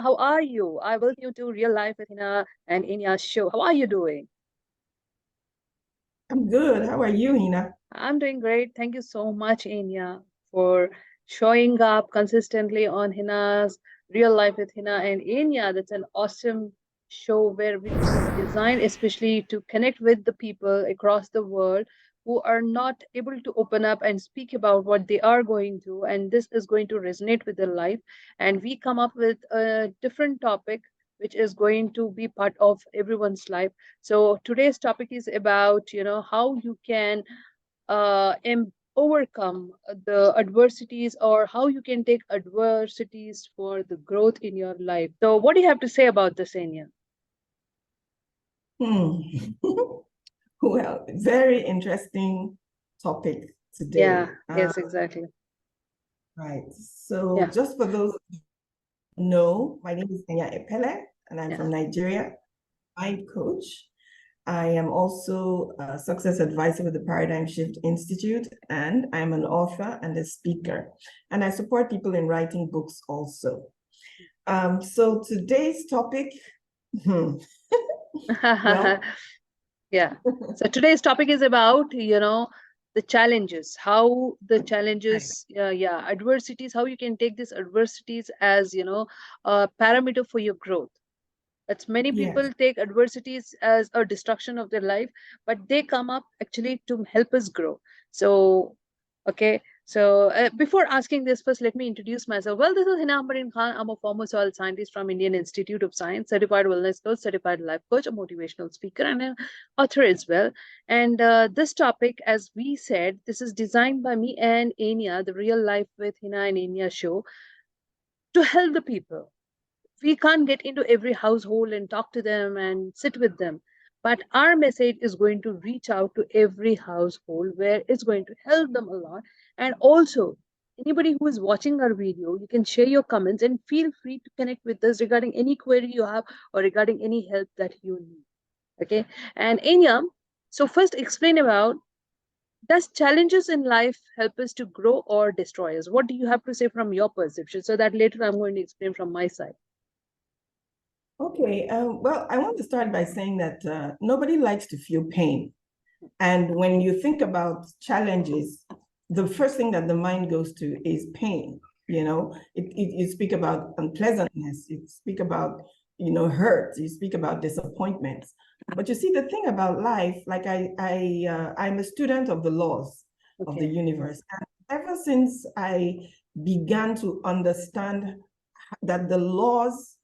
Hina. How are you? I welcome you to Real Life with Hina and Enya show. How are you doing? I'm good. How are you, Hina? I'm doing great. Thank you so much, Enya, for showing up consistently on Hina's Real Life with Hina and Enya. That's an awesome show where which is designed especially to connect with the people across the world who are not able to open up and speak about what they are going through, and this is going to resonate with their life. And we come up with a different topic which is going to be part of everyone's life. So today's topic is about, how you can overcome the adversities, or how you can take adversities for the growth in your life. So what do you have to say about this, Enya? Hmm. Well, very interesting topic Yeah, today. yes, exactly. Right. So, Yeah, just for those who know, my name is Hina Enya, and I'm yeah. from Nigeria. I'm coach. I am also a success advisor with the Paradigm Shift Institute, and I'm an author and a speaker. And I support people in writing books also. So today's topic, hmm, well, Yeah. So today's topic is about, the challenges, how the right. challenges, yeah, adversities, how you can take these adversities as, a parameter for your growth. That's many Yes. people take adversities as a destruction of their life, but they come up actually to help us grow. So, okay. So, before asking this, first let me introduce myself. Well, this is Hina Khan. I'm a former soil scientist from Indian Institute of Science, certified wellness coach, certified life coach, a motivational speaker, and an author as well. And this topic, as we said, this is designed by me and Enya, the Real Life with Hina and Enya show, to help the people. We can't get into every household and talk to them and sit with them, but our message is going to reach out to every household where it's going to help them a lot. And also, anybody who is watching our video, you can share your comments and feel free to connect with us regarding any query you have or regarding any help that you need. Okay. And Enya, so first explain about, does challenges in life help us to grow or destroy us? What do you have to say from your perception, so that later I'm going to explain from my side? Okay, well, I want to start by saying that nobody likes to feel pain. And when you think about challenges, the first thing that the mind goes to is pain. You speak about unpleasantness, you speak about, hurt, you speak about disappointments. But you see, the thing about life, like I'm a student of the laws of the Okay. universe. And ever since I began to understand that the laws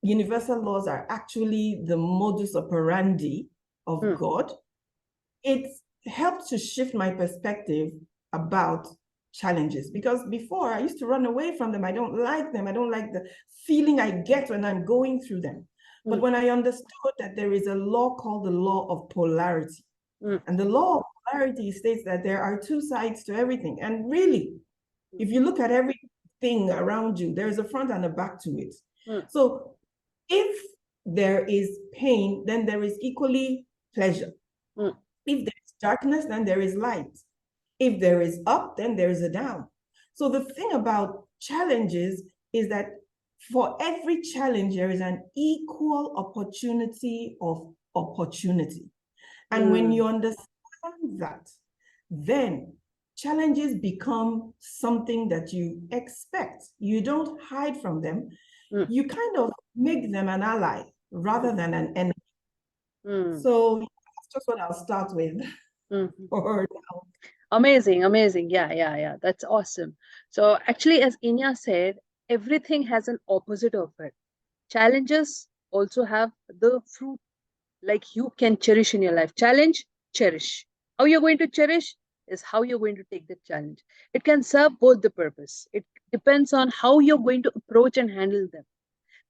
universal laws are actually the modus operandi of Hmm. God, it helped to shift my perspective about challenges. Because before I used to run away from them. I don't like them. I don't like the feeling I get when I'm going through them. But Hmm. when I understood that there is a law called the law of polarity, Hmm. and the law of polarity states that there are two sides to everything. And really, Hmm. if you look at everything around you, there is a front and a back to it. Hmm. So if there is pain, then there is equally pleasure. Hmm. If there is darkness, then there is light. If there is up, then there is a down. So the thing about challenges is that for every challenge, there is an equal opportunity of opportunity. And when Hmm. you understand that, then challenges become something that you expect. You don't hide from them. Hmm. You kind of make them an ally rather than an enemy. Hmm. So that's just what I'll start with Hmm. for Amazing, amazing. Yeah, yeah, yeah. That's awesome. So actually, as Inya said, everything has an opposite of it. Challenges also have the fruit, like you can cherish in your life. Challenge, cherish. How you're going to cherish is how you're going to take the challenge. It can serve both the purpose. It depends on how you're going to approach and handle them.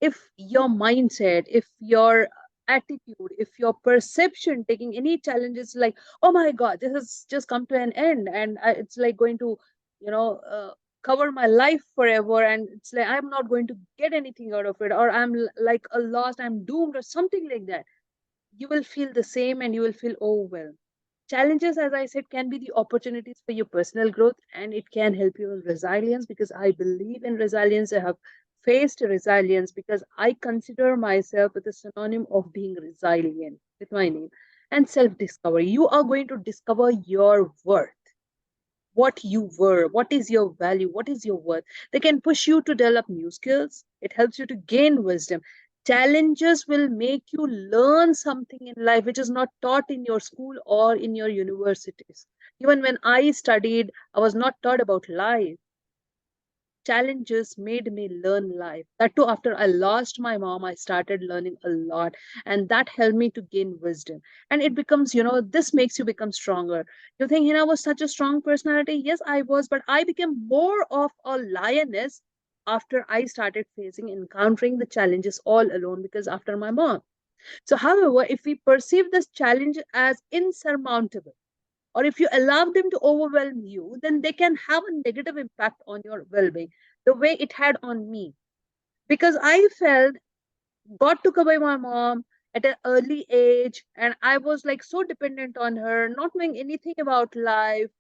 If your mindset, if your attitude, if your perception taking any challenges like, oh my god, this has just come to an end, and it's like going to, you know uh, cover my life forever, and it's like I'm not going to get anything out of it, or I'm like a lost, I'm doomed, or something like that, you will feel the same and you will feel overwhelmed. Challenges, as I said, can be the opportunities for your personal growth, and it can help you in resilience, because I believe in resilience. I have faced resilience because I consider myself with a synonym of being resilient with my name. And self discovery. You are going to discover your worth, what you were, what is your value, what is your worth. They can push you to develop new skills. It helps you to gain wisdom. Challenges will make you learn something in life which is not taught in your school or in your universities. Even when I studied, I was not taught about life. Challenges made me learn life. That too, after I lost my mom, I started learning a lot, and that helped me to gain wisdom. And it becomes, this makes you become stronger. You think Hina was such a strong personality? Yes, I was, but I became more of a lioness after I started encountering the challenges all alone because after my mom. So, however, if we perceive this challenge as insurmountable, or if you allow them to overwhelm you, then they can have a negative impact on your well being, the way it had on me. Because I felt God took away my mom at an early age, and I was like so dependent on her, not knowing anything about life.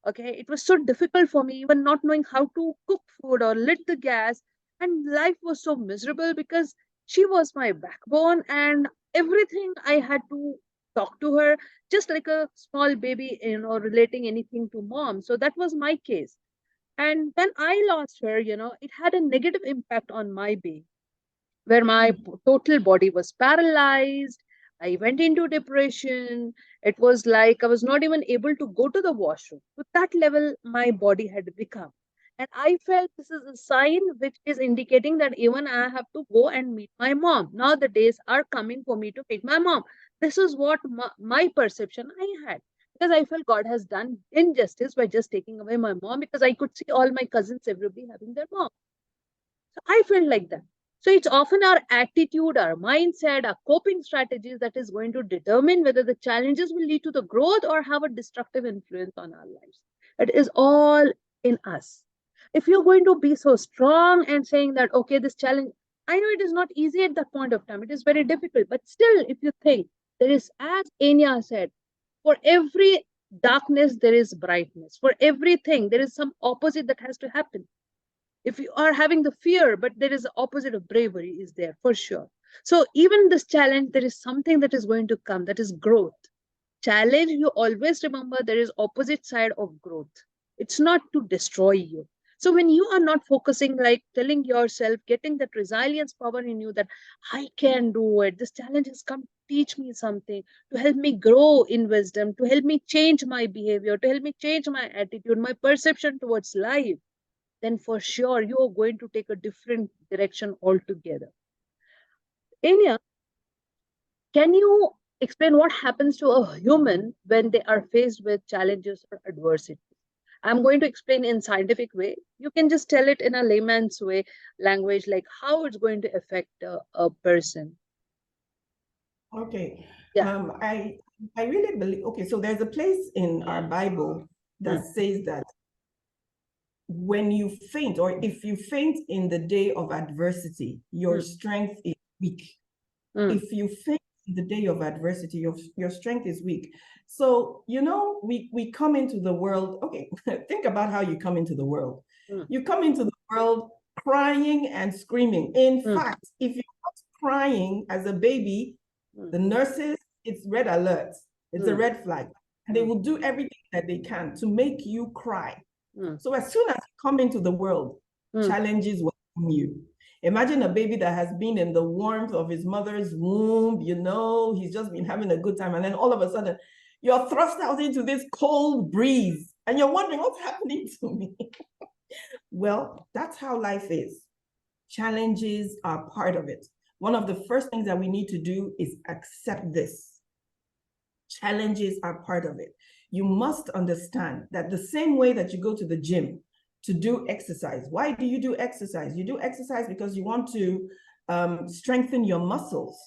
Okay, it was so difficult for me, even not knowing how to cook food or lit the gas. And life was so miserable because she was my backbone, and everything I had to talk to her, just like a small baby, relating anything to mom. So that was my case. And when I lost her, it had a negative impact on my being where my total body was paralyzed. I went into depression. It was like I was not even able to go to the washroom. To that level, my body had become. And I felt this is a sign which is indicating that even I have to go and meet my mom. Now the days are coming for me to meet my mom. This is what my perception I had. Because I felt God has done injustice by just taking away my mom because I could see all my cousins, everybody having their mom. So I felt like that. So it's often our attitude, our mindset, our coping strategies that is going to determine whether the challenges will lead to the growth or have a destructive influence on our lives. It is all in us. If you're going to be so strong and saying that, okay, this challenge, I know it is not easy at that point of time, it is very difficult, but still, if you think there is, as Enya said, for every darkness, there is brightness. For everything, there is some opposite that has to happen. If you are having the fear, but there is the opposite of bravery is there for sure. So even this challenge, there is something that is going to come, that is growth. Challenge, you always remember there is opposite side of growth. It's not to destroy you. So when you are not focusing, like telling yourself, getting that resilience power in you, that I can do it, this challenge has come to teach me something, to help me grow in wisdom, to help me change my behavior, to help me change my attitude, my perception towards life, then for sure you are going to take a different direction altogether. Anya, can you explain what happens to a human when they are faced with challenges or adversity? I'm going to explain in scientific way. You can just tell it in a layman's way, language, like how it's going to affect a person. Okay. Yeah. I really believe, okay, so there's a place in our Bible that Mm, says that when you faint, or if you faint in the day of adversity, your mm, strength is weak. mm, If you faint in the day of adversity, your strength is weak. So, we come into the world. Okay, think about how you come into the world. mm, You come into the world crying and screaming. In mm, fact, if you're not crying as a baby, mm, the nurses, it's red alert. It's a mm, red flag. And they mm, will do everything that they can to make you cry. mm, So as soon as you come into the world, mm, challenges welcome you. Imagine a baby that has been in the warmth of his mother's womb, he's just been having a good time. And then all of a sudden, you're thrust out into this cold breeze and you're wondering what's happening to me. Well, that's how life is. Challenges are part of it. One of the first things that we need to do is accept this. Challenges are part of it. You must understand that the same way that you go to the gym to do exercise. Why do you do exercise? You do exercise because you want to strengthen your muscles.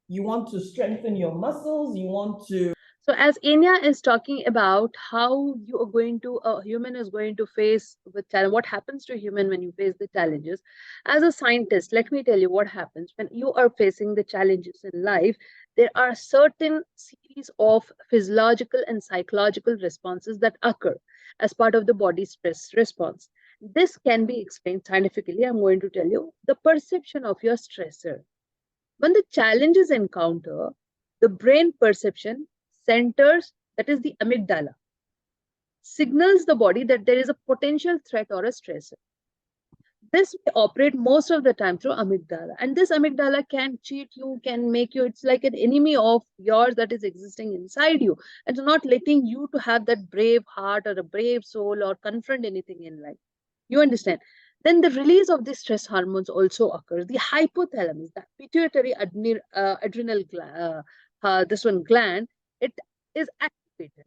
You want to strengthen your muscles. You want to. So as Enya is talking about how you are going to, a human is going to face with challenge, what happens to a human when you face the challenges. As a scientist, let me tell you what happens when you are facing the challenges in life. There are certain series of physiological and psychological responses that occur as part of the body's stress response. This can be explained scientifically. I'm going to tell you the perception of your stressor. When the challenge is encountered, the brain perception centers, that is the amygdala, signals the body that there is a potential threat or a stressor. This we operate most of the time through amygdala, and this amygdala can cheat you, can make you, it's like an enemy of yours that is existing inside you, and not letting you to have that brave heart or a brave soul or confront anything in life. You understand? Then the release of these stress hormones also occurs. The hypothalamus, the pituitary adrenal this one gland, it is activated,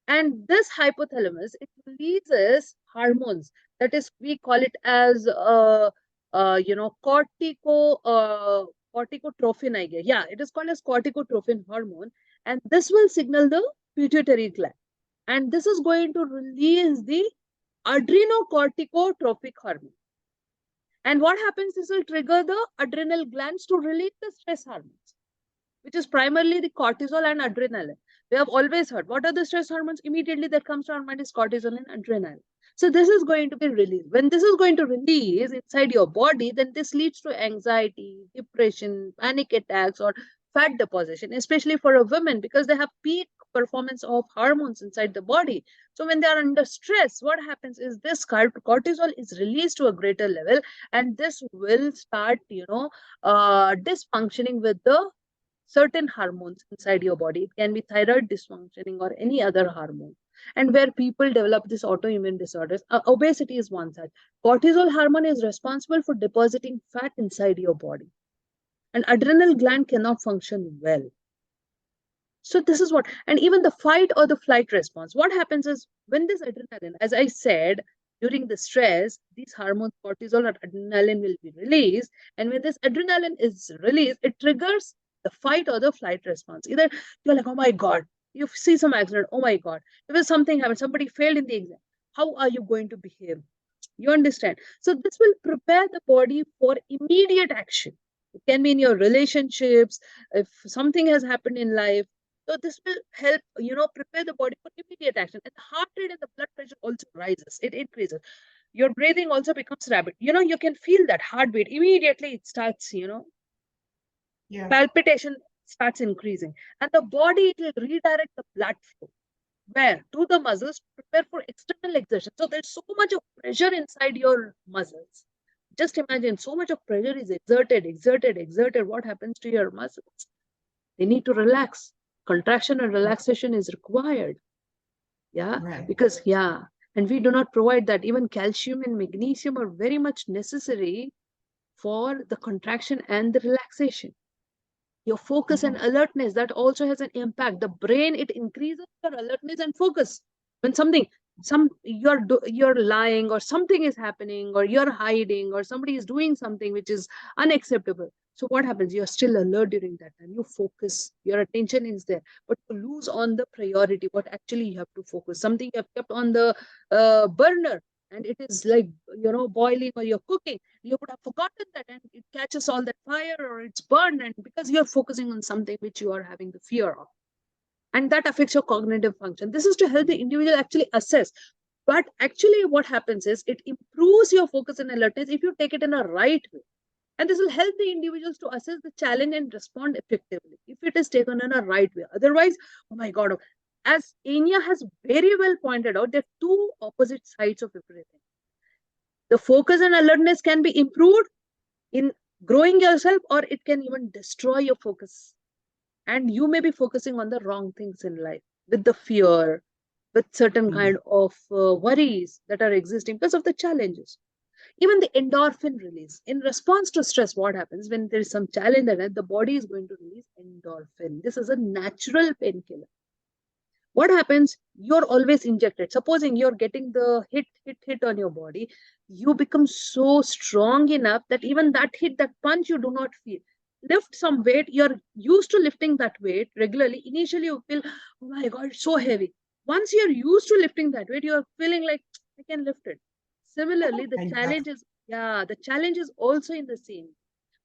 and this hypothalamus, it releases hormones, that is, we call it as corticotrophin, I guess. Yeah, it is called as corticotrophin hormone, and this will signal the pituitary gland, and this is going to release the adrenocorticotropic hormone. And what happens, this will trigger the adrenal glands to release the stress hormones, which is primarily the cortisol and adrenaline. We have always heard what are the stress hormones? Immediately that comes to our mind is cortisol and adrenaline. So this is going to be released. When this is going to release inside your body, then this leads to anxiety, depression, panic attacks, or fat deposition, especially for a woman, because they have peak performance of hormones inside the body. So when they are under stress, what happens is this cortisol is released to a greater level, and this will start, dysfunctioning with the certain hormones inside your body. It can be thyroid dysfunctioning or any other hormone. And where people develop this autoimmune disorders, obesity is one such. Cortisol hormone is responsible for depositing fat inside your body, and adrenal gland cannot function well. So this is what, and even the fight or the flight response. What happens is when this adrenaline, as I said, during the stress, these hormones, cortisol or adrenaline will be released. And when this adrenaline is released, it triggers the fight or the flight response. Either you're like, oh my God, you see some accident, oh my God, if there's something happened, somebody failed in the exam, how are you going to behave? You understand? So this will prepare the body for immediate action. It can be in your relationships, if something has happened in life. So this will help, prepare the body for immediate action. And the heart rate and the blood pressure also rises. It increases. Your breathing also becomes rapid. You can feel that heartbeat. Immediately it starts, Yeah. palpitation starts increasing. And the body, it will redirect the blood flow. Where? To the muscles to prepare for external exertion. So there's so much of pressure inside your muscles. Just imagine, so much of pressure is exerted. What happens to your muscles? They need to relax. Contraction and relaxation is required. Yeah, Right. because, yeah, and we do not provide that. Even calcium and magnesium are very much necessary for the contraction and the relaxation. Your focus and Mhm. alertness, that also has an impact. The brain, it increases your alertness and focus. When you're lying, or something is happening, or you're hiding, or somebody is doing something which is unacceptable, so what happens? You're still alert during that time. You focus, your attention is there, but you lose on the priority, what actually you have to focus. Something you have kept on the burner, and it is like, boiling, or you're cooking, you would have forgotten that, and it catches all that fire, or it's burned, and because you're focusing on something which you are having the fear of, and that affects your cognitive function. This is to help the individual actually assess. But actually what happens is it improves your focus and alertness if you take it in a right way, and this will help the individuals to assess the challenge and respond effectively if it is taken in a right way. Otherwise, oh my God, as Enya has very well pointed out, there are two opposite sides of everything. The focus and alertness can be improved in growing yourself, or it can even destroy your focus, and you may be focusing on the wrong things in life, with the fear, with certain Mm. kind of worries that are existing because of the challenges. Even the endorphin release in response to stress, what happens when there is some challenge, that the body is going to release endorphin. This is a natural painkiller. What happens? You're always injected. Supposing you're getting the hit on your body, you become so strong enough that even that hit, that punch, you do not feel. Lift some weight, you're used to lifting that weight regularly. Initially you feel, oh my God, it's so heavy. Once you're used to lifting that weight, you're feeling like, I can lift it. Similarly, the challenge Exactly. is, yeah, the challenge is also in the same.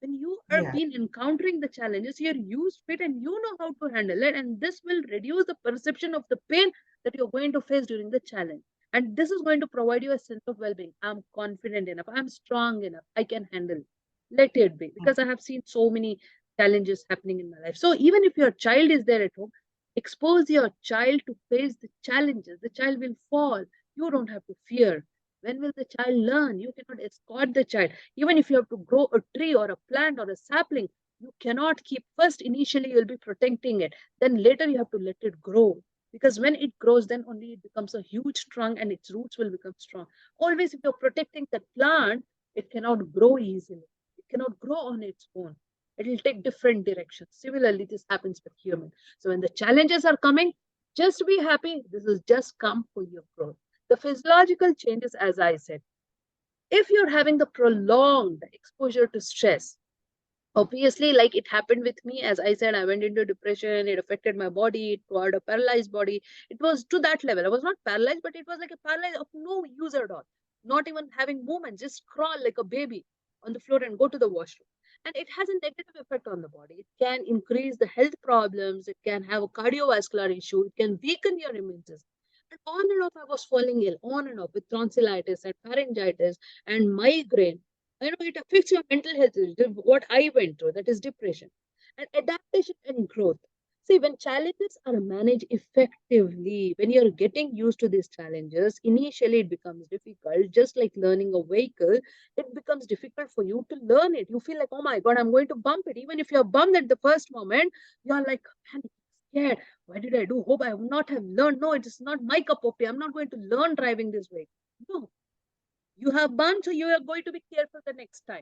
When you are Yeah. been encountering the challenges, you're used to it, and you know how to handle it, and this will reduce the perception of the pain that you're going to face during the challenge. And this is going to provide you a sense of well-being. I'm confident enough, I'm strong enough, I can handle it. Let it be, because I have seen so many challenges happening in my life. So even if your child is there at home, expose your child to face the challenges. The child will fall, you don't have to fear. When will the child learn? You cannot escort the child. Even if you have to grow a tree or a plant or a sapling, you cannot keep, first initially you'll be protecting it, then later you have to let it grow, because when it grows, then only it becomes a huge trunk and its roots will become strong. Always, if you're protecting the plant, it cannot grow easily, it cannot grow on its own, it will take different directions. Similarly, this happens with human. So when the challenges are coming, just be happy, this is just come for your growth. The physiological changes, as I said, if you're having the prolonged exposure to stress, obviously, like it happened with me, as I said, I went into depression, it affected my body, it got a paralyzed body. It was to that level, I was not paralyzed, but it was like a paralyzed of no use at all, not even having movement, just crawl like a baby on the floor and go to the washroom. And it has a negative effect on the body. It can increase the health problems, it can have a cardiovascular issue, it can weaken your immune system. And on and off I was falling ill, on and off, with tonsillitis and pharyngitis and migraine. It affects your mental health. What I went through, that is depression. And adaptation and growth. See, when challenges are managed effectively, when you're getting used to these challenges, initially it becomes difficult, just like learning a vehicle. It becomes difficult for you to learn it. You feel like, oh my God, I'm going to bump it. Even if you're bumped at the first moment, you're like, panic, scared. Why did I do? Hope I would not have learned. No, it is not my cup of tea. I'm not going to learn driving this vehicle. No, you have bumped, so you are going to be careful the next time.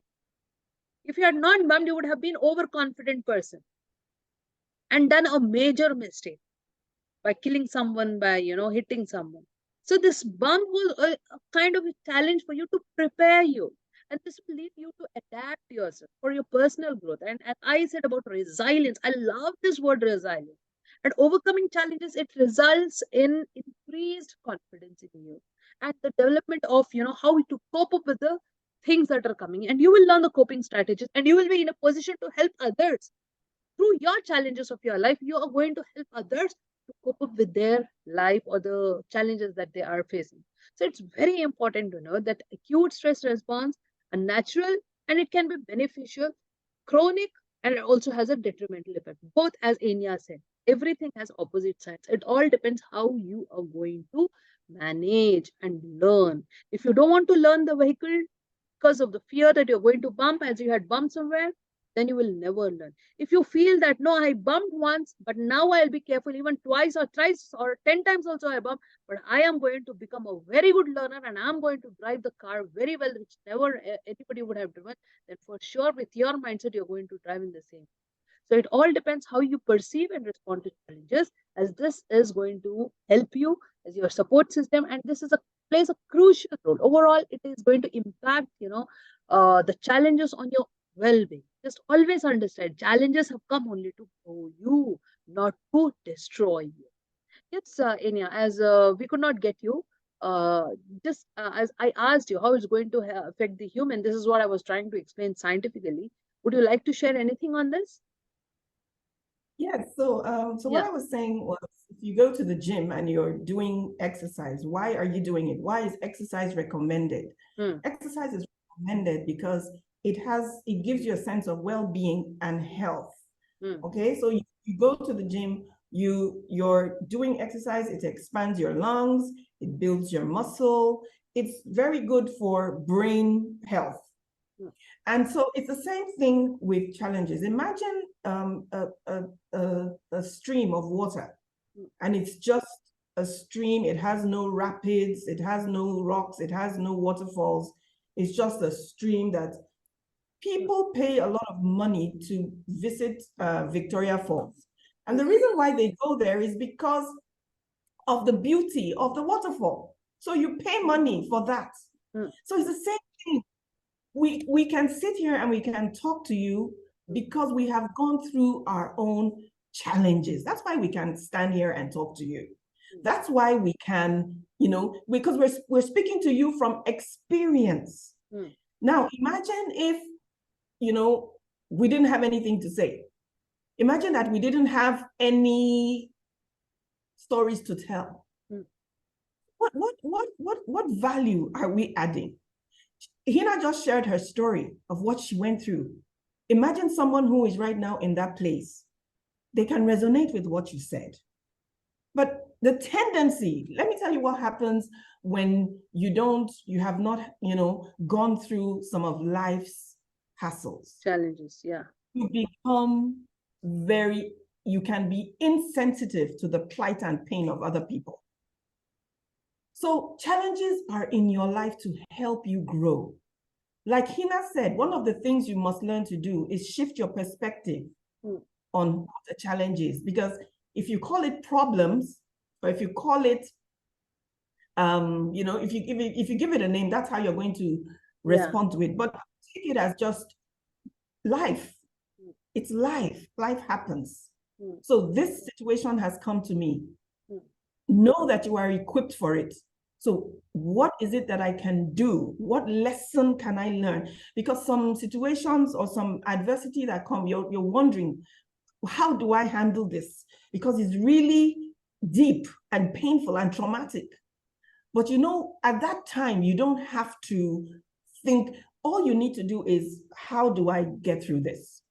If you had not bumped, you would have been overconfident person and done a major mistake by killing someone, by hitting someone. So this bump was a kind of a challenge for you to prepare you, and this will lead you to adapt yourself for your personal growth. And as I said about resilience, I love this word resilience. And overcoming challenges, it results in increased confidence in you and the development of how to cope up with the things that are coming. And you will learn the coping strategies, and you will be in a position to help others through your challenges of your life. You are going to help others to cope up with their life or the challenges that they are facing. So it's very important to know that acute stress response are natural, and it can be beneficial, chronic, and it also has a detrimental effect. Both, as Enya said, everything has opposite sides. It all depends how you are going to manage and learn. If you don't want to learn the vehicle because of the fear that you're going to bump, as you had bumped somewhere, then you will never learn. If you feel that, no, I bumped once, but now I'll be careful, even twice or thrice or 10 times also I bump, but I am going to become a very good learner and I'm going to drive the car very well, which never anybody would have driven, then for sure with your mindset, you're going to drive in the same. So it all depends how you perceive and respond to challenges, as this is going to help you as your support system, and this is a plays a crucial role. Overall, it is going to impact, the challenges on your well-being. Just always understand, challenges have come only to grow you, not to destroy you. Yes, Enya, as we could not get you, uh, just as I asked you how it's going to affect the human, this is what I was trying to explain scientifically. Would you like to share anything on this? Yes, so what Yeah. I was saying was, if you go to the gym and you're doing exercise, why are you doing it? Why is exercise recommended? Mm, Exercise is recommended because it gives you a sense of well-being and health. mm, Okay, so you go to the gym, you're doing exercise, it expands your lungs, it builds your muscle, it's very good for brain health. mm, And so it's the same thing with challenges. Imagine a stream of water, mm, and it's just a stream. It has no rapids, it has no rocks, it has no waterfalls. It's just a stream that mm, people pay a lot of money to visit Victoria Falls. And mm, the reason why they go there is because of the beauty of the waterfall. So you pay money for that. mm, So it's the same thing. We can sit here and we can talk to you because we have gone through our own challenges. That's why we can stand here and talk to you. mm, That's why we can, because we're speaking to you from experience. mm, Now, imagine if, we didn't have anything to say. Imagine that we didn't have any stories to tell. mm, what value are we adding? Hina just shared her story of what she went through. Imagine someone who is right now in that place. They can resonate with what you said. But the tendency, let me tell you what happens when you have not, gone through some of life's hassles. Challenges, yeah. You become very, you can be insensitive to the plight and pain of other people. So challenges are in your life to help you grow. Like Hina said, one of the things you must learn to do is shift your perspective on what the challenge is. Because if you call it problems, or if you call it, if you give it a name, that's how you're going to respond to it. But take it as just life. It's life. Life happens. So this situation has come to me. Know that you are equipped for it. So what is it that I can do? What lesson can I learn? Because some situations or some adversity that come, you're wondering, how do I handle this? Because it's really deep and painful and traumatic. But at that time, you don't have to think. All you need to do is, how do I get through this?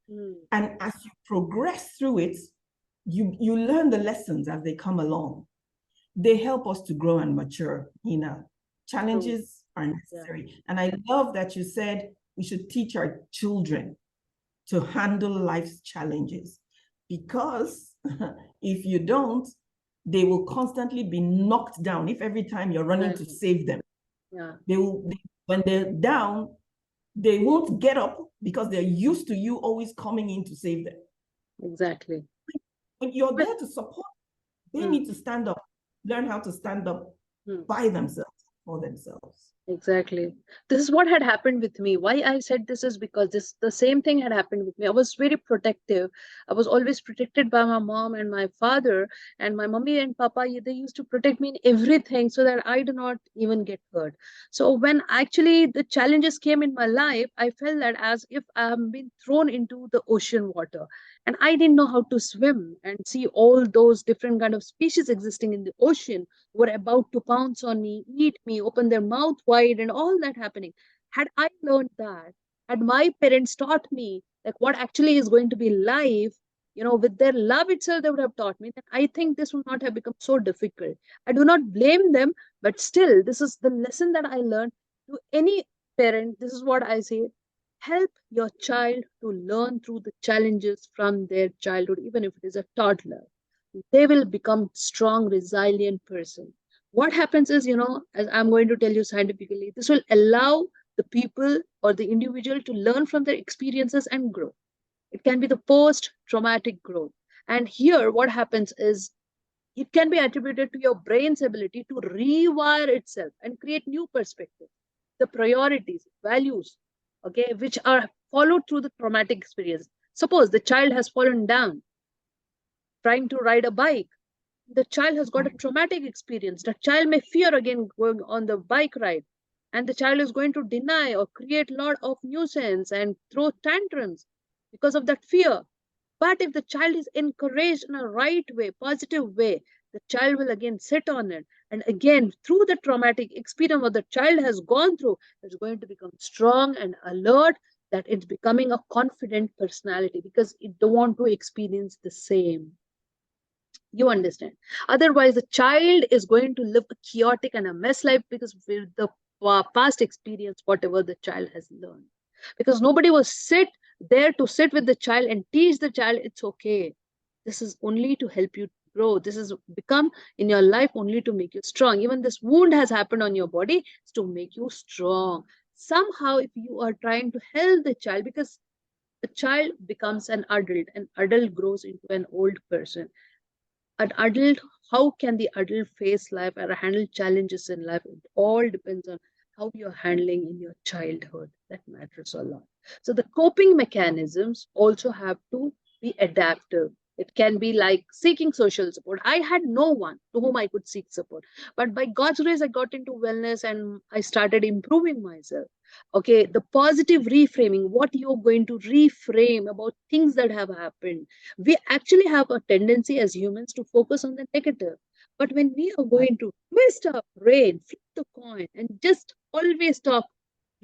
And as you progress through it, you learn the lessons as they come along. They help us to grow and mature. Challenges are necessary. And I love that you said we should teach our children to handle life's challenges, because if you don't, they will constantly be knocked down. If every time you're running to save them, when they're down, they won't get up because they're used to you always coming in to save them. Exactly. When you're there to support, they need to stand up, learn how to stand up by themselves, for themselves. Exactly. This is what had happened with me. Why I said this is because the same thing had happened with me. I was very protective. I was always protected by my mom and my father, and my mommy and papa. They used to protect me in everything so that I do not even get hurt. So when actually the challenges came in my life, I felt that as if I am being thrown into the ocean water, and I didn't know how to swim and see all those different kind of species existing in the ocean were about to pounce on me, eat me, open their mouth wide, and all that happening. Had I learned that, had my parents taught me like what actually is going to be life, with their love itself, they would have taught me, then I think this would not have become so difficult. I do not blame them, but still, this is the lesson that I learned. To any parent, this is what I say: help your child to learn through the challenges from their childhood, even if it is a toddler. They will become strong, resilient person. What happens is, as I'm going to tell you scientifically, this will allow the people or the individual to learn from their experiences and grow. It can be the post traumatic growth. And here, what happens is it can be attributed to your brain's ability to rewire itself and create new perspectives, the priorities, values, okay, which are followed through the traumatic experience. Suppose the child has fallen down trying to ride a bike. The child has got a traumatic experience. The child may fear again going on the bike ride, and the child is going to deny or create a lot of nuisance and throw tantrums because of that fear. But if the child is encouraged in a right way, positive way, the child will again sit on it. And again, through the traumatic experience what the child has gone through, it's going to become strong and alert, that it's becoming a confident personality because it don't want to experience the same. You understand? Otherwise, the child is going to live a chaotic and a mess life because of the past experience, whatever the child has learned. Because nobody was there to sit with the child and teach the child it's okay. This is only to help you grow. This is become in your life only to make you strong. Even this wound has happened on your body, it's to make you strong. Somehow, if you are trying to help the child, because a child becomes an adult grows into an old person. An adult, how can the adult face life or handle challenges in life? It all depends on how you're handling in your childhood. That matters a lot. So the coping mechanisms also have to be adaptive. It can be like seeking social support. I had no one to whom I could seek support, but by God's grace I got into wellness and I started improving myself. Okay, the positive reframing, what you're going to reframe about things that have happened. We actually have a tendency as humans to focus on the negative, But when we are Right. going to twist our brain, flip the coin, and just always talk,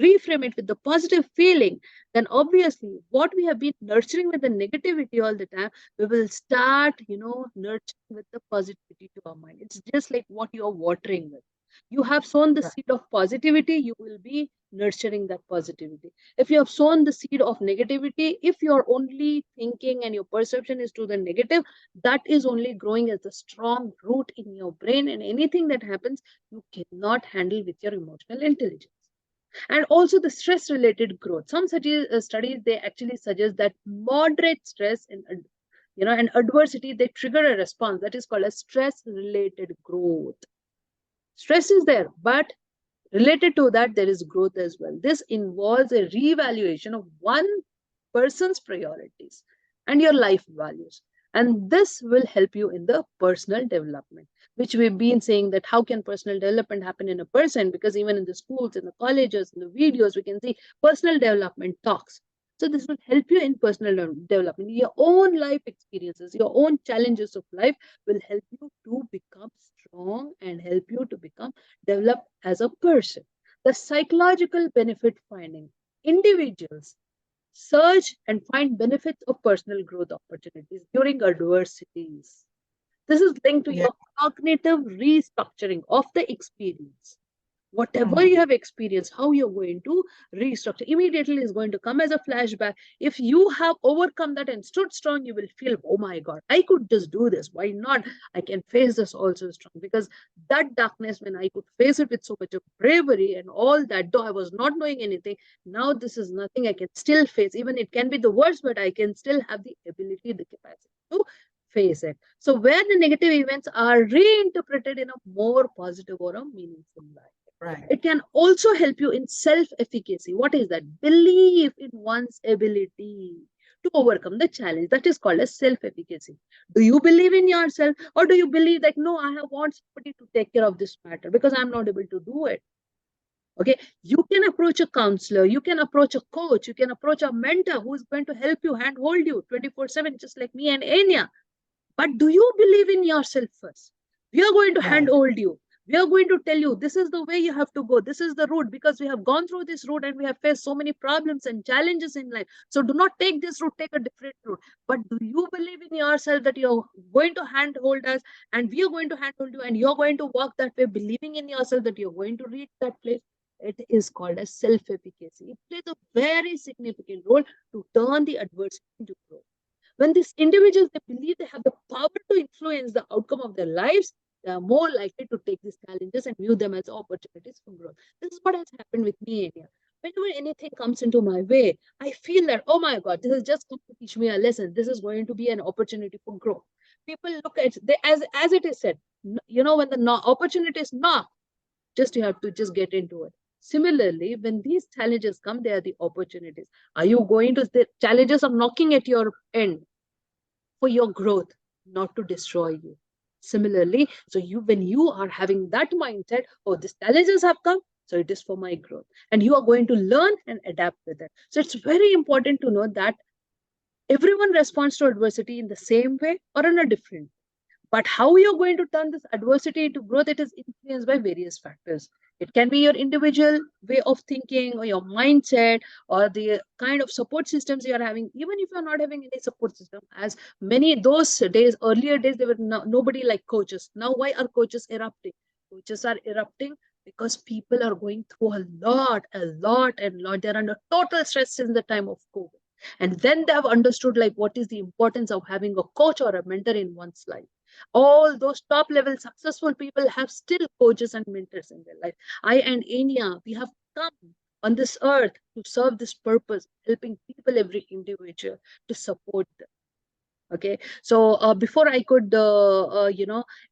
reframe it with the positive feeling, then obviously what we have been nurturing with the negativity all the time, we will start, nurturing with the positivity to our mind. It's just like what you are watering with. You have sown the Right. seed of positivity, you will be nurturing that positivity. If you have sown the seed of negativity, if you're only thinking and your perception is to the negative, that is only growing as a strong root in your brain, and anything that happens, you cannot handle with your emotional intelligence. And also the stress related growth, some studies they actually suggest that moderate stress and adversity, they trigger a response that is called a stress related growth. Stress is there, but related to that, there is growth as well. This involves a reevaluation of one person's priorities and your life values. And this will help you in the personal development, which we've been saying that how can personal development happen in a person? Because even in the schools, in the colleges, in the videos, we can see personal development talks. So this will help you in personal development. Your own life experiences, your own challenges of life will help you to become strong and help you to become develop as a person. The psychological benefit finding. Individuals search and find benefits of personal growth opportunities during adversities. This is linked to Yeah. your cognitive restructuring of the experience. Whatever Mhm. you have experienced, how you're going to restructure immediately is going to come as a flashback. If you have overcome that and stood strong, you will feel, oh my God, I could just do this. Why not? I can face this also strong. Because that darkness, when I could face it with so much of bravery and all that, though I was not knowing anything, now this is nothing. I can still face, even it can be the worst, but I can still have the ability, the capacity to face it. So where the negative events are reinterpreted in a more positive or a meaningful life. Right. It can also help you in self efficacy. What is that? Belief in one's ability to overcome the challenge. That is called as self efficacy. Do you believe in yourself, or do you believe that no, I have want somebody to take care of this matter because I'm not able to do it? Okay, you can approach a counselor, you can approach a coach, you can approach a mentor who is going to help you, hand hold you 24/7, just like me and Enya. But do you believe in yourself first? We are going to Right. handhold you. We are going to tell you this is the way you have to go. This is the route because we have gone through this route and we have faced so many problems and challenges in life. So do not take this route, take a different route. But do you believe in yourself that you're going to handhold us and we are going to handhold you and you're going to walk that way, believing in yourself that you're going to reach that place? It is called as self efficacy. It plays a very significant role to turn the adversity into growth. When these individuals they believe they have the power to influence the outcome of their lives, they are more likely to take these challenges and view them as opportunities for growth. This is what has happened with me, India. Whenever anything comes into my way, I feel that, oh my God, this is just going to teach me a lesson. This is going to be an opportunity for growth. People look at they as it is said, when the opportunities knock, just you have to just get into it. Similarly, when these challenges come, they are the opportunities. Are you going to the challenges are knocking at your end for your growth, not to destroy you. Similarly, so when you are having that mindset, oh, these challenges have come, so it is for my growth. And you are going to learn and adapt with it. So it's very important to know that everyone responds to adversity in the same way or in a different. But how you're going to turn this adversity into growth, it is influenced by various factors. It can be your individual way of thinking or your mindset or the kind of support systems you are having. Even if you're not having any support system, as many those days, earlier days, there were nobody like coaches. Now, why are coaches erupting? Coaches are erupting because people are going through a lot. They're under total stress since the time of COVID. And then they have understood like what is the importance of having a coach or a mentor in one's life. All those top level successful people have still coaches and mentors in their life. I and Enya, we have come on this earth to serve this purpose, helping people, every individual, to support them. Okay, so before I could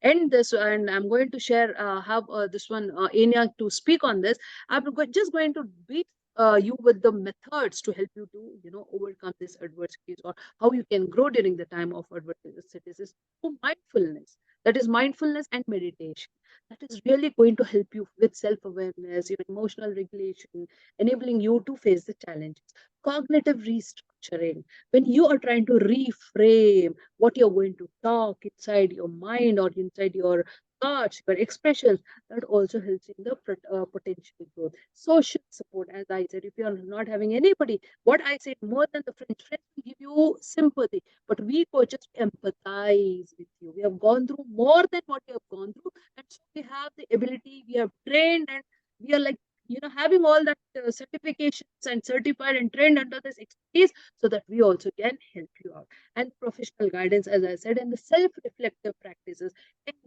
end this, and I'm going to share have this one Enya to speak on this. Just going to beat you with the methods to help you to overcome these adversities, or how you can grow during the time of adversities, is through mindfulness. That is mindfulness and meditation. That is really going to help you with self-awareness, your emotional regulation, enabling you to face the challenges. Cognitive restructuring, when you are trying to reframe what you're going to talk inside your mind or inside your But expressions that also helps in the potential growth. Social support, as I said, if you are not having anybody, what I said, more than the friends will give you sympathy, but we coaches empathize with you. We have gone through more than what you have gone through, and so we have the ability. We have trained, and we are like, having all that certifications and certified and trained under this expertise, so that we also can help you out. And professional guidance, as I said, and the self-reflective practices.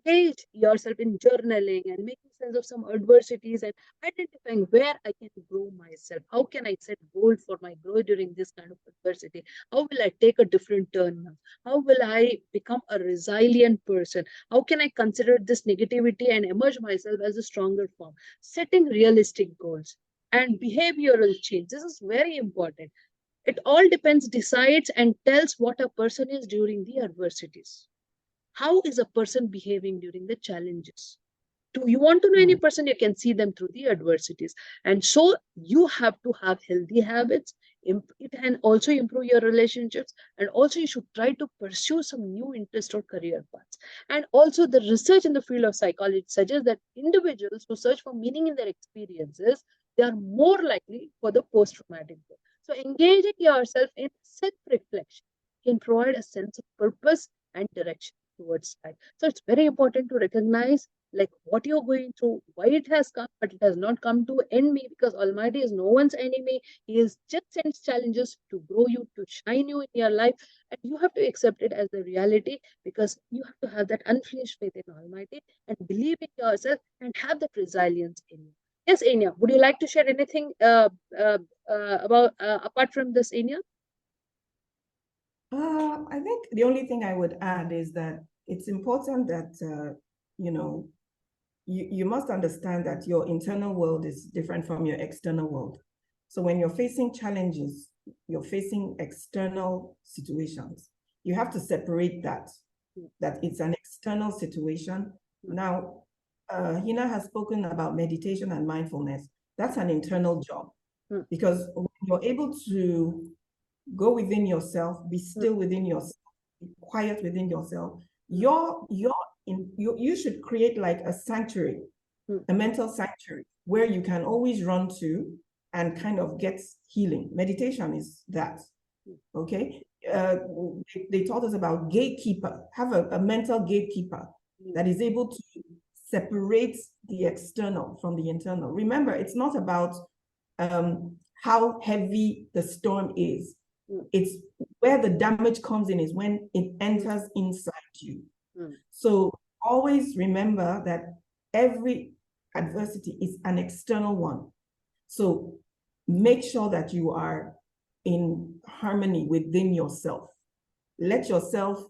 Engage yourself in journaling and making sense of some adversities and identifying where I can grow myself. How can I set goals for my growth during this kind of adversity? How will I take a different turn now? How will I become a resilient person? How can I consider this negativity and emerge myself as a stronger form? Setting realistic goals and behavioral change. This is very important. It all depends, decides, and tells what a person is during the adversities. How is a person behaving during the challenges? Do you want to know any Mm. person? You can see them through the adversities. And so you have to have healthy habits. It can also improve your relationships. And also, you should try to pursue some new interest or career paths. And also, the research in the field of psychology suggests that individuals who search for meaning in their experiences, they are more likely for the post-traumatic growth. So, engaging yourself in self-reflection can provide a sense of purpose and direction towards life. So, it's very important to recognize like what you're going through, why it has come, but it has not come to end me, because Almighty is no one's enemy. He is just sends challenges to grow you, to shine you in your life, and you have to accept it as the reality, because you have to have that unflinched faith in Almighty and believe in yourself and have that resilience in you. Yes, Enya, would you like to share anything about apart from this, Enya? I think the only thing I would add is that it's important that you know you must understand that your internal world is different from your external world. So when you're facing challenges, you're facing external situations. You have to separate that it's an external situation. Now, Hina has spoken about meditation and mindfulness. That's an internal job Mm, because when you're able to go within yourself, be mm, still within yourself, be quiet within yourself. mm, You should create like a sanctuary, mm, a mental sanctuary where you can always run to and kind of get healing. Meditation is that. mm, Okay. They taught us about gatekeeper, have a mental gatekeeper mm, that is able to separate the external from the internal. Remember, it's not about how heavy the storm is. mm, It's where the damage comes in is when it mm, enters inside you. mm, So always remember that every adversity is an external one. So make sure that you are in harmony within yourself. Let yourself,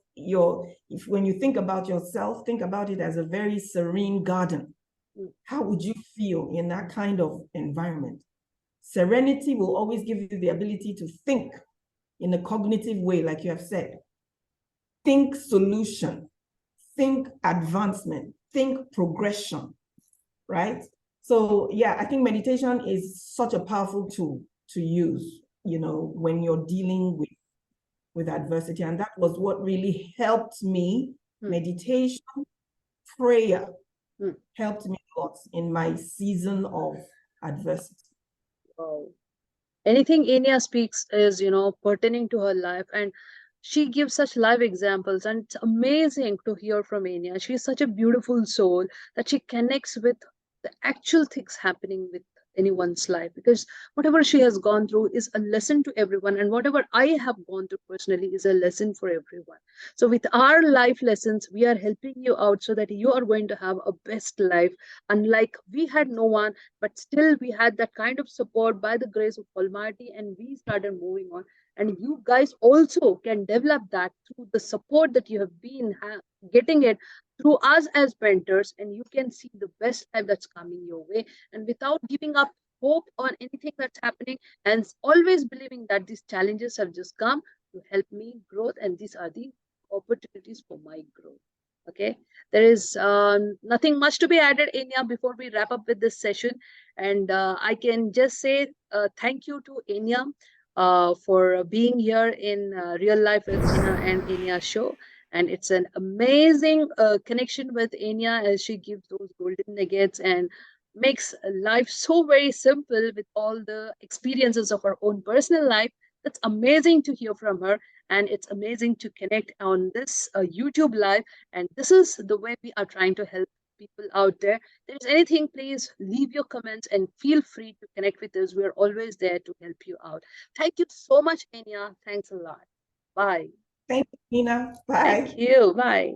when you think about it as a very serene garden. mm, How would you feel in that kind of environment? Serenity will always give you the ability to think in a cognitive way, like you have said. Think solution, think advancement, think progression, right? So yeah, I think meditation is such a powerful tool to use, when you're dealing with adversity. And that was what really helped me. mm, Meditation, prayer mm. helped me a lot in my season of adversity. Wow. Anything Enya speaks is, pertaining to her life, and she gives such live examples, and it's amazing to hear from Enya. She's such a beautiful soul that she connects with the actual things happening with anyone's life, because whatever she has gone through is a lesson to everyone, and whatever I have gone through personally is a lesson for everyone. So with our life lessons, we are helping you out so that you are going to have a best life, unlike we had no one, but still we had that kind of support by the grace of Almighty, and we started moving on. And you guys also can develop that through the support that you have been getting it through us as mentors, and you can see the best life that's coming your way, and without giving up hope on anything that's happening, and always believing that these challenges have just come to help me growth, and these are the opportunities for my growth. Okay, there is nothing much to be added, Enya, before we wrap up with this session. And I can just say thank you to Enya for being here in Real Life with Hina and Enya show. And it's an amazing connection with Enya as she gives those golden nuggets and makes life so very simple with all the experiences of her own personal life. That's amazing to hear from her, and it's amazing to connect on this YouTube live. And this is the way we are trying to help people out there. If there's anything, please leave your comments and feel free to connect with us. We're always there to help you out. Thank you so much, Enya. Thanks a lot. Bye. Thank you, Hina. Thank Bye. you. Bye.